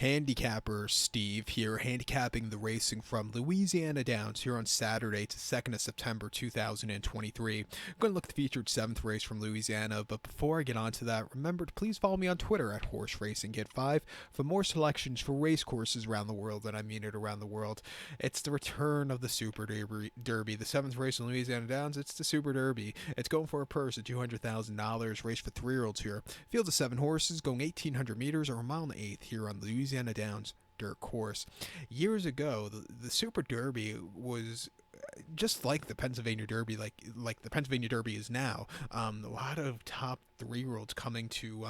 Handicapper Steve here, handicapping the racing from Louisiana Downs here on Saturday to 2nd of September 2023. I'm going to look at the featured 7th race from Louisiana, but before I get on to that, remember to please follow me on Twitter at HorseRacingKid5 for more selections for race courses around the world, and I mean it around the world. It's the return of the Super Derby, the 7th race in Louisiana Downs. It's the Super Derby. It's going for a purse of $200,000, race for 3-year-olds here. Field of 7 horses going 1,800 meters or a mile and 1/8 here on Louisiana Downs dirt course. Years ago, the Super Derby was just like the Pennsylvania Derby, like the Pennsylvania Derby is now. A lot of top 3-year-olds coming to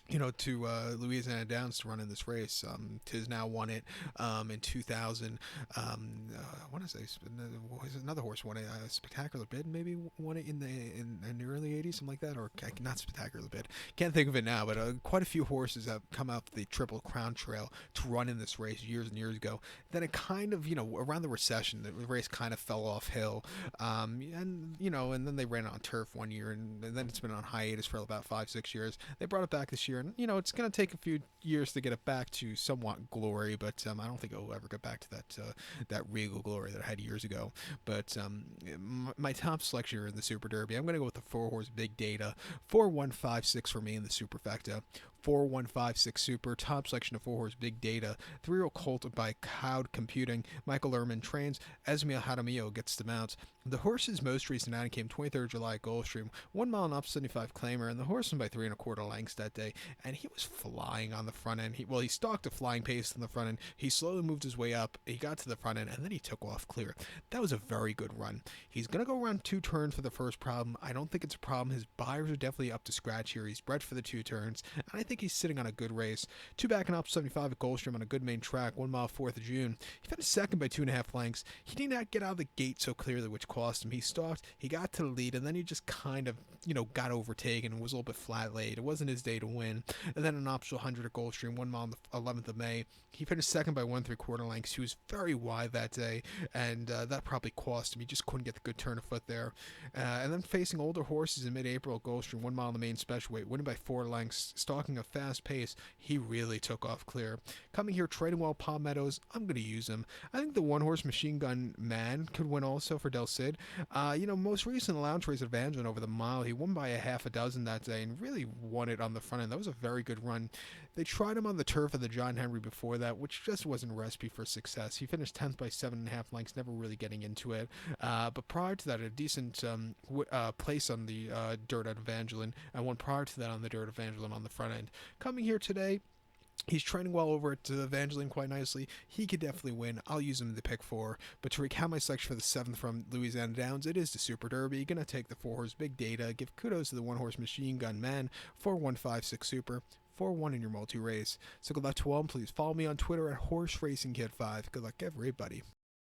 Louisiana Downs to run in this race. Tiz now won it in 2000. I want to say another horse won a spectacular bid. Maybe won it in the early 80s, something like that, or not spectacular bid. Can't think of it now, but quite a few horses have come out the Triple Crown Trail to run in this race years and years ago. Then it kind of, around the recession, the race kind of fell off hill, and then they ran it on turf one year, and then it's been on hiatus for about 5-6 years. They brought it back this year. And it's going to take a few years to get it back to somewhat glory, but I don't think it'll ever get back to that regal glory that I had years ago. But my top selection here in the Super Derby, I'm going to go with the 4-horse Big Data, 4156 for me in the superfecta. 4156 Super, top selection of 4-horse Big Data, 3-year-old colt by Cloud Computing. Michael Ehrman trains. Esmail Hadamio gets the mount. The horse's most recent outing came 23rd July at Gulfstream, 1 mile and up 75 claimer, and the horse won by 3 1/4 lengths that day, and he was flying on the front end. He stalked a flying pace on the front end. He slowly moved his way up. He got to the front end, and then he took off clear. That was a very good run. He's going to go around 2 turns for the first problem. I don't think it's a problem. His buyers are definitely up to scratch here. He's bred for the 2 turns, and I think he's sitting on a good race. 2 back and up 75 at Gulfstream on a good main track, 1 mile 4th of June. He finished second by 2.5 lengths. He did not get out of the gate so clearly, which cost him. He stalked, he got to the lead, and then he just kind of, got overtaken and was a little bit flat laid. It wasn't his day to win. And then an optional 100 at Gulfstream, 1 mile on the 11th of May. He finished second by 1 3/4 lengths. He was very wide that day, and that probably cost him. He just couldn't get the good turn of foot there. And then facing older horses in mid-April at Gulfstream, 1 mile in the main special weight, winning by 4 lengths, stalking a fast pace. He really took off clear. Coming here, trading well Palm Meadows, I'm going to use him. I think the 1-horse Machine Gun Man could win also for Del Cid. Most recent allowance race at Evangeline over the mile, he won by a half a dozen that day and really won it on the front end. That was a very good run. They tried him on the turf of the John Henry before that, which just wasn't a recipe for success. He finished 10th by 7.5 lengths, never really getting into it. But prior to that, a decent place on the dirt at Evangeline, and one prior to that on the dirt at Evangeline on the front end. Coming here today, he's training well over at Evangeline quite nicely. He could definitely win. I'll use him in the pick 4. But to recount my selection for the 7th from Louisiana Downs, it is the Super Derby. Gonna take the 4-horse Big Data. Give kudos to the 1-horse Machine Gun Man. 4156 Super. 4-1 in your multi-race. So good luck to all, and please follow me on Twitter at HorseRacingKid5. Good luck, everybody.